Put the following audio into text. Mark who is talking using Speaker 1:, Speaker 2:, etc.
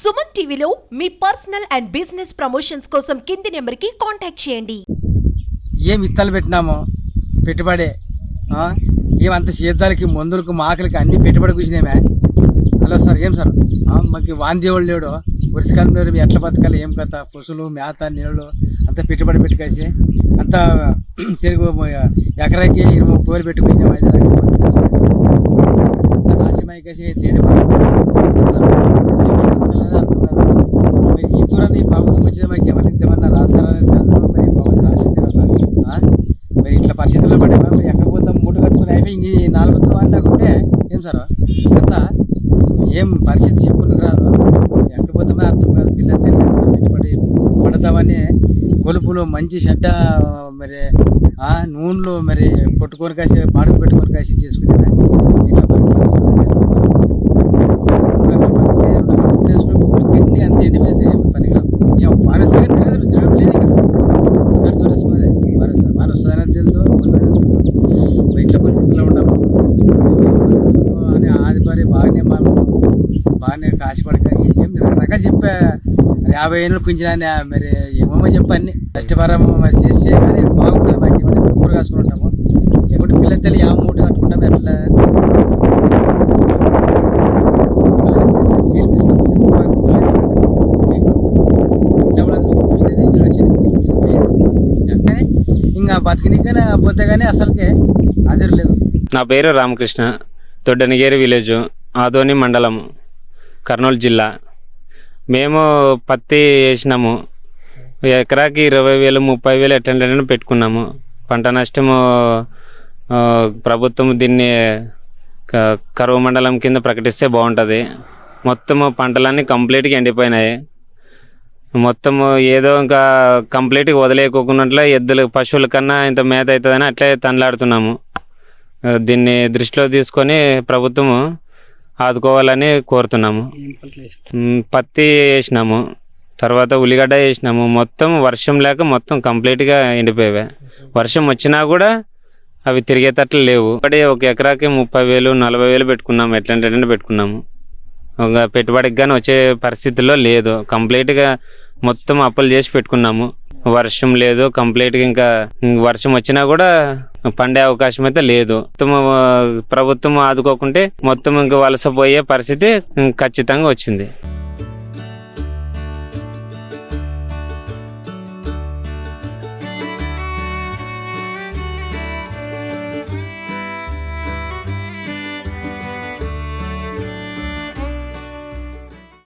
Speaker 1: సుమన్ టీవీలో మీ personal and business promotions కోసం కింది నెంబర్కి కాంటాక్ట్ చేయండి.
Speaker 2: ఏం విత్తనాలు పెట్టినామో పెట్టుబడే ఏమంత సేద్యాలకి మందులకు మాకలకి అన్ని పెట్టుబడి కూర్చునేమే. హలో సార్, ఏం సార్ మాకు వాందేవాళ్ళు లేడు, వర్షకాలం లేడు, ఎట్లా బతకాలి, ఏం కథ, పశువులు మేత నీళ్ళు అంతా పెట్టుబడి పెట్టుకేసి అంతా చెరుకు ఎకరాకి 20-30 వేలు పెట్టుకొచ్చినాము. 5 ఎకరాలు నాశనమైకేసి లేని అర్థం కాదు. మరి ఈ తూరాన్ని ప్రభుత్వం వచ్చిన మాకు ఏమన్నా ఇంతేమన్నా రాస్తారని తెలియదు. మరి ప్రభుత్వం రాసింది వల్ల మరి ఇట్లా పరిస్థితుల్లో పడేవా. మరి ఎక్కడ పోతాం, మూట కట్టుకుని అయిపోయి ఇంక 4 వందల వాడి లేకుంటే ఏం సార్ అంతా ఏం పరిస్థితి చెప్పుకుందుకు రాదు. ఎక్కడ పోతామో అర్థం కాదు. పిల్ల తల్లి అంతా పెట్టుబడి పడతామని గొలుపులు మంచి చెడ్డ మరి నూనెలు మరి పట్టుకొని కాసి బాడుగు పెట్టుకొని కాసి చేసుకునేదా. ఇట్లా ఎన్ని అంత ఎండిపోయేసి ఏం పనికిరాం. ఏం వారసుగా తిరగడం లేదు. ఇక్కడ చూరేసుకున్నది వారసుదనే తెలియదు, మరి ఇట్లా పరిస్థితుల్లో ఉండము. అని ఆదిపరి బాగానే కాసిపడి కాసి ఏం రకరకాలు చెప్పా. 50 ఏళ్ళు పింఛన్ మరి ఏమేమో చెప్పాన్ని కష్టపరము మరి చేస్తే కానీ బాగుంటుంది. మాకు ఏమైనా తప్పులు కాసుకుంటాము. లేకుంటే పిల్ల తల్లి మూట కట్టుకుంటాము. ఎట్లా ఇంకా బతికినికనే పోతే కానీ అసలుకే అదిరు లేదు.
Speaker 3: నా పేరు రామకృష్ణ, దొడ్డనిగేరి విలేజ్, ఆదోని మండలం, కర్నూలు జిల్లా. మేము పత్తి వేసినాము. ఎకరాకి 20,000 30,000 ఎట్లా పెట్టుకున్నాము. పంట నష్టము ప్రభుత్వం దీన్ని కరువు మండలం కింద ప్రకటిస్తే బాగుంటుంది. మొత్తము పంటలన్నీ కంప్లీట్గా ఎండిపోయినాయి. మొత్తము ఏదో ఇంకా కంప్లీట్గా వదిలేకోకున్నట్లే ఎద్దులు పశువుల కన్నా ఇంత మేత అవుతుందని అట్లే తనలాడుతున్నాము. దీన్ని దృష్టిలో తీసుకొని ప్రభుత్వము ఆదుకోవాలని కోరుతున్నాము. పత్తి వేసినాము, తర్వాత ఉల్లిగడ్డ వేసినాము. మొత్తం వర్షం లేక మొత్తం కంప్లీట్గా ఎండిపోయాయి. వర్షం వచ్చినా కూడా అవి తిరిగేటట్లు లేవు. ఒక ఎకరాకి 30,000 40,000 పెట్టుకున్నాము. ఎట్లంటే పెట్టుకున్నాము. ఒక పెట్టుబడికి కానీ వచ్చే పరిస్థితుల్లో లేదు. కంప్లీట్గా మొత్తం అప్పులు చేసి పెట్టుకున్నాము. వర్షం లేదు. కంప్లీట్గా ఇంకా వర్షం వచ్చినా కూడా పండే అవకాశం అయితే లేదు. మొత్తం ప్రభుత్వం ఆదుకోకుంటే మొత్తం ఇంకా వలసపోయే పరిస్థితి ఖచ్చితంగా వచ్చింది.